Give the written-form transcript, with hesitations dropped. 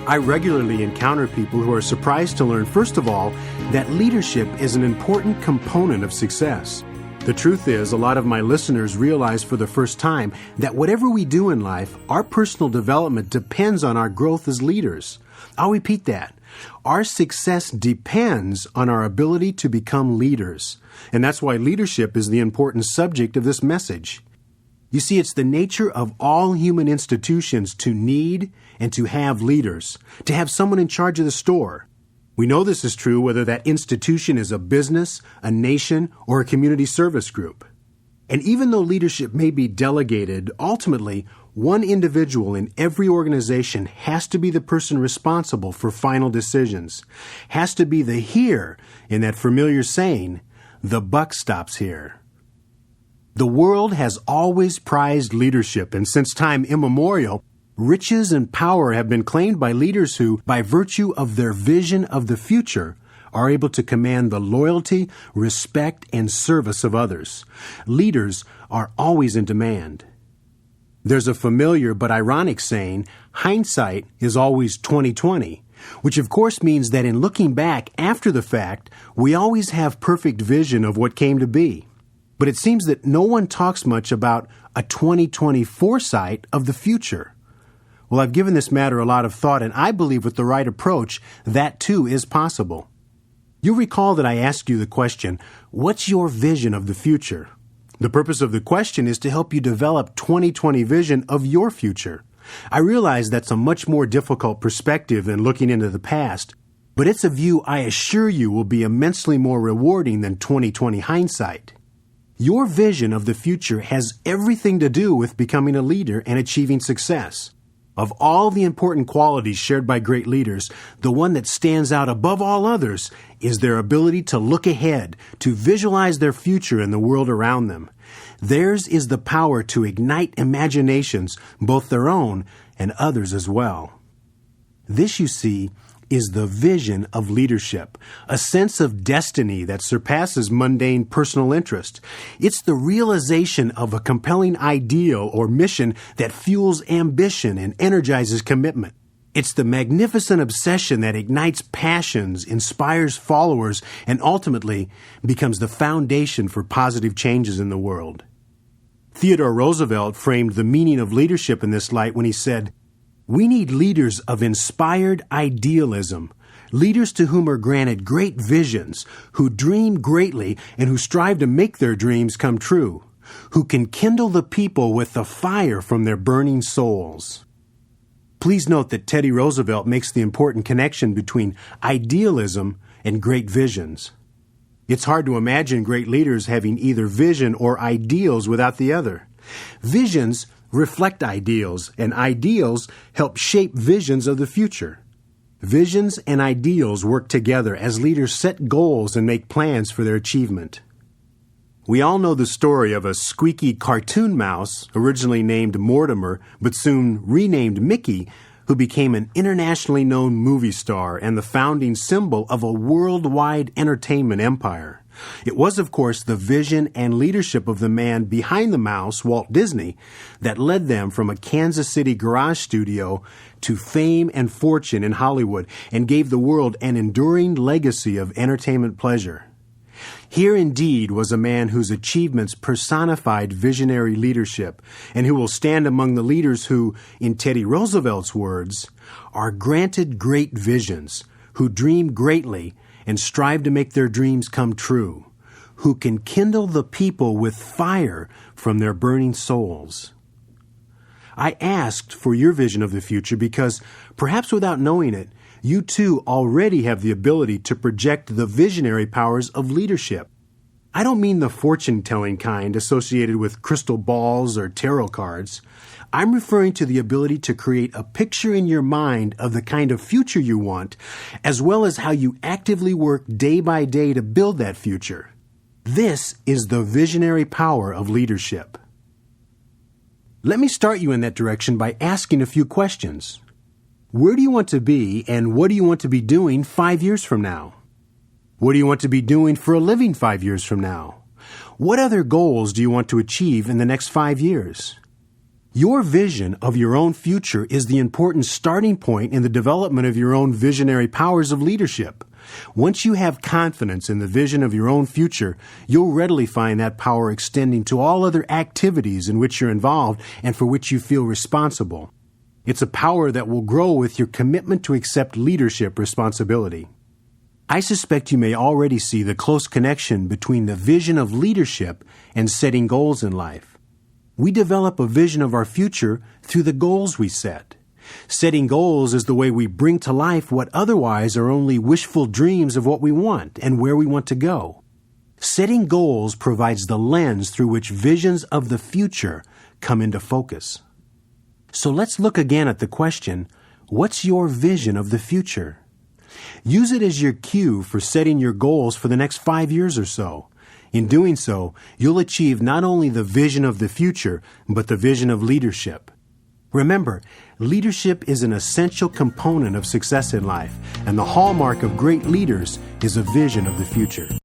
I regularly encounter people who are surprised to learn, first of all, that leadership is an important component of success. The truth is, a lot of my listeners realize for the first time that whatever we do in life, our personal development depends on our growth as leaders. I'll repeat that. Our success depends on our ability to become leaders. And that's why leadership is the important subject of this message. You see, it's the nature of all human institutions to need and to have leaders, to have someone in charge of the store. We know this is true whether that institution is a business, a nation, or a community service group. And even though leadership may be delegated, ultimately, one individual in every organization has to be the person responsible for final decisions, has to be the here in that familiar saying, the buck stops here. The world has always prized leadership, and since time immemorial, riches and power have been claimed by leaders who, by virtue of their vision of the future, are able to command the loyalty, respect, and service of others. Leaders are always in demand. There's a familiar but ironic saying, hindsight is always 20/20, which of course means that in looking back after the fact, we always have perfect vision of what came to be. But it seems that no one talks much about a 20/20 foresight of the future. Well, I've given this matter a lot of thought, and I believe with the right approach, that too is possible. You'll recall that I asked you the question, what's your vision of the future? The purpose of the question is to help you develop 20/20 vision of your future. I realize that's a much more difficult perspective than looking into the past, but it's a view I assure you will be immensely more rewarding than 20/20 hindsight. Your vision of the future has everything to do with becoming a leader and achieving success. Of all the important qualities shared by great leaders, the one that stands out above all others is their ability to look ahead, to visualize their future and the world around them. Theirs is the power to ignite imaginations, both their own and others as well. This, you see, is the vision of leadership, a sense of destiny that surpasses mundane personal interest. It's the realization of a compelling ideal or mission that fuels ambition and energizes commitment. It's the magnificent obsession that ignites passions, inspires followers, and ultimately becomes the foundation for positive changes in the world. Theodore Roosevelt framed the meaning of leadership in this light when he said, "We need leaders of inspired idealism, leaders to whom are granted great visions, who dream greatly and who strive to make their dreams come true, who can kindle the people with the fire from their burning souls." Please note that Teddy Roosevelt makes the important connection between idealism and great visions. It's hard to imagine great leaders having either vision or ideals without the other. Visions reflect ideals, and ideals help shape visions of the future. Visions and ideals work together as leaders set goals and make plans for their achievement. We all know the story of a squeaky cartoon mouse, originally named Mortimer, but soon renamed Mickey, who became an internationally known movie star and the founding symbol of a worldwide entertainment empire. It was, of course, the vision and leadership of the man behind the mouse, Walt Disney, that led them from a Kansas City garage studio to fame and fortune in Hollywood and gave the world an enduring legacy of entertainment pleasure. Here indeed was a man whose achievements personified visionary leadership and who will stand among the leaders who, in Teddy Roosevelt's words, are granted great visions, who dream greatly and strive to make their dreams come true, who can kindle the people with fire from their burning souls. I asked for your vision of the future because, perhaps without knowing it, you too already have the ability to project the visionary powers of leadership. I don't mean the fortune-telling kind associated with crystal balls or tarot cards. I'm referring to the ability to create a picture in your mind of the kind of future you want, as well as how you actively work day by day to build that future. This is the visionary power of leadership. Let me start you in that direction by asking a few questions. Where do you want to be, and what do you want to be doing 5 years from now? What do you want to be doing for a living 5 years from now? What other goals do you want to achieve in the next 5 years? Your vision of your own future is the important starting point in the development of your own visionary powers of leadership. Once you have confidence in the vision of your own future, you'll readily find that power extending to all other activities in which you're involved and for which you feel responsible. It's a power that will grow with your commitment to accept leadership responsibility. I suspect you may already see the close connection between the vision of leadership and setting goals in life. We develop a vision of our future through the goals we set. Setting goals is the way we bring to life what otherwise are only wishful dreams of what we want and where we want to go. Setting goals provides the lens through which visions of the future come into focus. So let's look again at the question, what's your vision of the future? Use it as your cue for setting your goals for the next 5 years or so. In doing so, you'll achieve not only the vision of the future, but the vision of leadership. Remember, leadership is an essential component of success in life, and the hallmark of great leaders is a vision of the future.